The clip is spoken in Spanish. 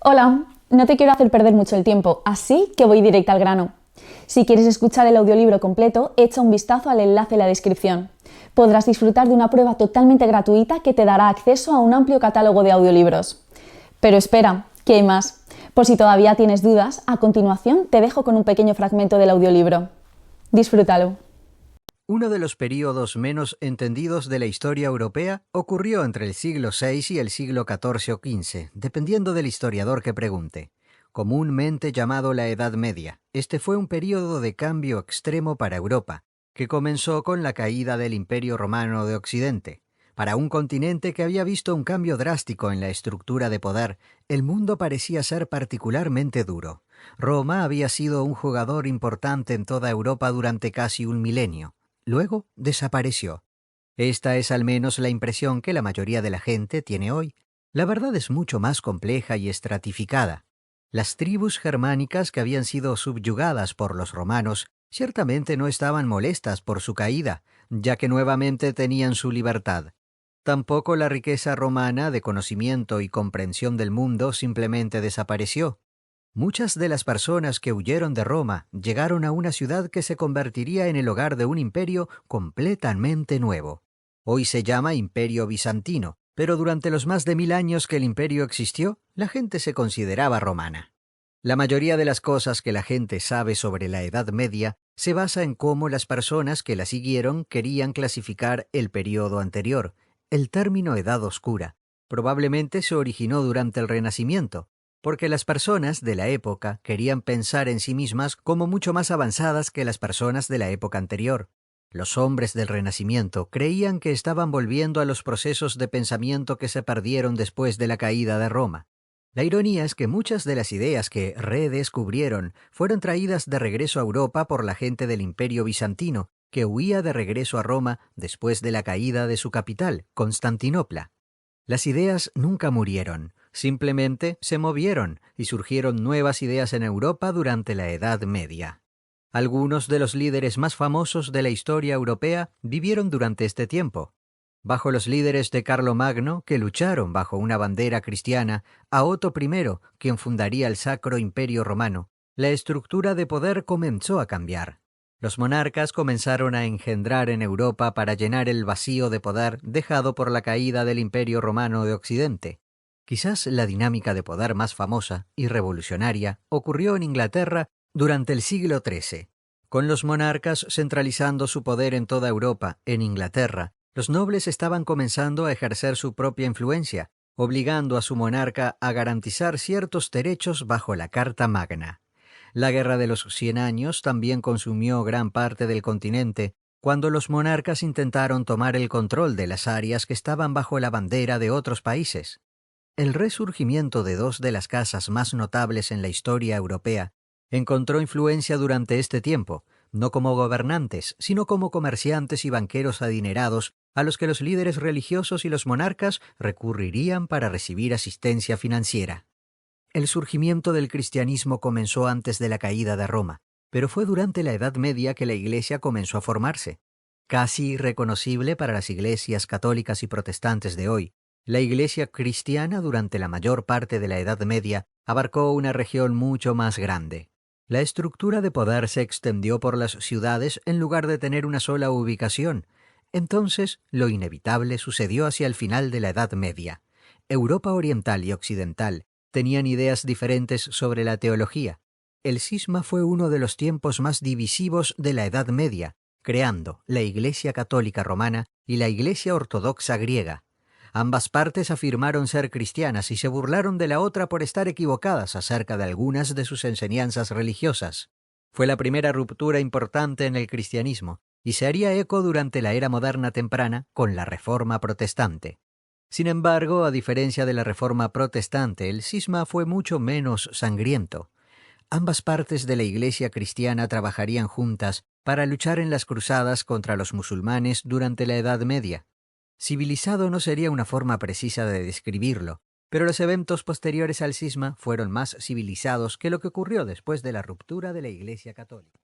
Hola, no te quiero hacer perder mucho el tiempo, así que voy directa al grano. Si quieres escuchar el audiolibro completo, echa un vistazo al enlace en la descripción. Podrás disfrutar de una prueba totalmente gratuita que te dará acceso a un amplio catálogo de audiolibros. Pero espera, que hay más. Por si todavía tienes dudas, a continuación te dejo con un pequeño fragmento del audiolibro. Disfrútalo. Uno de los períodos menos entendidos de la historia europea ocurrió entre el siglo VI y el siglo XIV o XV, dependiendo del historiador que pregunte. Comúnmente llamado la Edad Media, este fue un período de cambio extremo para Europa, que comenzó con la caída del Imperio Romano de Occidente. Para un continente que había visto un cambio drástico en la estructura de poder, el mundo parecía ser particularmente duro. Roma había sido un jugador importante en toda Europa durante casi un milenio. Luego desapareció. Esta es al menos la impresión que la mayoría de la gente tiene hoy. La verdad es mucho más compleja y estratificada. Las tribus germánicas que habían sido subyugadas por los romanos ciertamente no estaban molestas por su caída, ya que nuevamente tenían su libertad. Tampoco la riqueza romana de conocimiento y comprensión del mundo simplemente desapareció. Muchas de las personas que huyeron de Roma llegaron a una ciudad que se convertiría en el hogar de un imperio completamente nuevo. Hoy se llama Imperio Bizantino, pero durante los más de 1000 años que el imperio existió, la gente se consideraba romana. La mayoría de las cosas que la gente sabe sobre la Edad Media se basa en cómo las personas que la siguieron querían clasificar el período anterior. El término Edad Oscura probablemente se originó durante el Renacimiento, porque las personas de la época querían pensar en sí mismas como mucho más avanzadas que las personas de la época anterior. Los hombres del Renacimiento creían que estaban volviendo a los procesos de pensamiento que se perdieron después de la caída de Roma. La ironía es que muchas de las ideas que redescubrieron fueron traídas de regreso a Europa por la gente del Imperio Bizantino, que huía de regreso a Roma después de la caída de su capital, Constantinopla. Las ideas nunca murieron, simplemente se movieron y surgieron nuevas ideas en Europa durante la Edad Media. Algunos de los líderes más famosos de la historia europea vivieron durante este tiempo. Bajo los líderes de Carlomagno, que lucharon bajo una bandera cristiana, a Otto I, quien fundaría el Sacro Imperio Romano, la estructura de poder comenzó a cambiar. Los monarcas comenzaron a engendrar en Europa para llenar el vacío de poder dejado por la caída del Imperio Romano de Occidente. Quizás la dinámica de poder más famosa y revolucionaria ocurrió en Inglaterra durante el siglo XIII. Con los monarcas centralizando su poder en toda Europa, en Inglaterra, los nobles estaban comenzando a ejercer su propia influencia, obligando a su monarca a garantizar ciertos derechos bajo la Carta Magna. La Guerra de los 100 Años también consumió gran parte del continente, cuando los monarcas intentaron tomar el control de las áreas que estaban bajo la bandera de otros países. El resurgimiento de dos de las casas más notables en la historia europea encontró influencia durante este tiempo, no como gobernantes, sino como comerciantes y banqueros adinerados a los que los líderes religiosos y los monarcas recurrirían para recibir asistencia financiera. El surgimiento del cristianismo comenzó antes de la caída de Roma, pero fue durante la Edad Media que la Iglesia comenzó a formarse. Casi irreconocible para las iglesias católicas y protestantes de hoy, la Iglesia cristiana durante la mayor parte de la Edad Media abarcó una región mucho más grande. La estructura de poder se extendió por las ciudades en lugar de tener una sola ubicación. Entonces, lo inevitable sucedió hacia el final de la Edad Media. Europa oriental y occidental tenían ideas diferentes sobre la teología. El cisma fue uno de los tiempos más divisivos de la Edad Media, creando la Iglesia Católica Romana y la Iglesia Ortodoxa griega. Ambas partes afirmaron ser cristianas y se burlaron de la otra por estar equivocadas acerca de algunas de sus enseñanzas religiosas. Fue la primera ruptura importante en el cristianismo y se haría eco durante la era moderna temprana con la Reforma Protestante. Sin embargo, a diferencia de la Reforma Protestante, el cisma fue mucho menos sangriento. Ambas partes de la Iglesia cristiana trabajarían juntas para luchar en las cruzadas contra los musulmanes durante la Edad Media. Civilizado no sería una forma precisa de describirlo, pero los eventos posteriores al cisma fueron más civilizados que lo que ocurrió después de la ruptura de la Iglesia católica.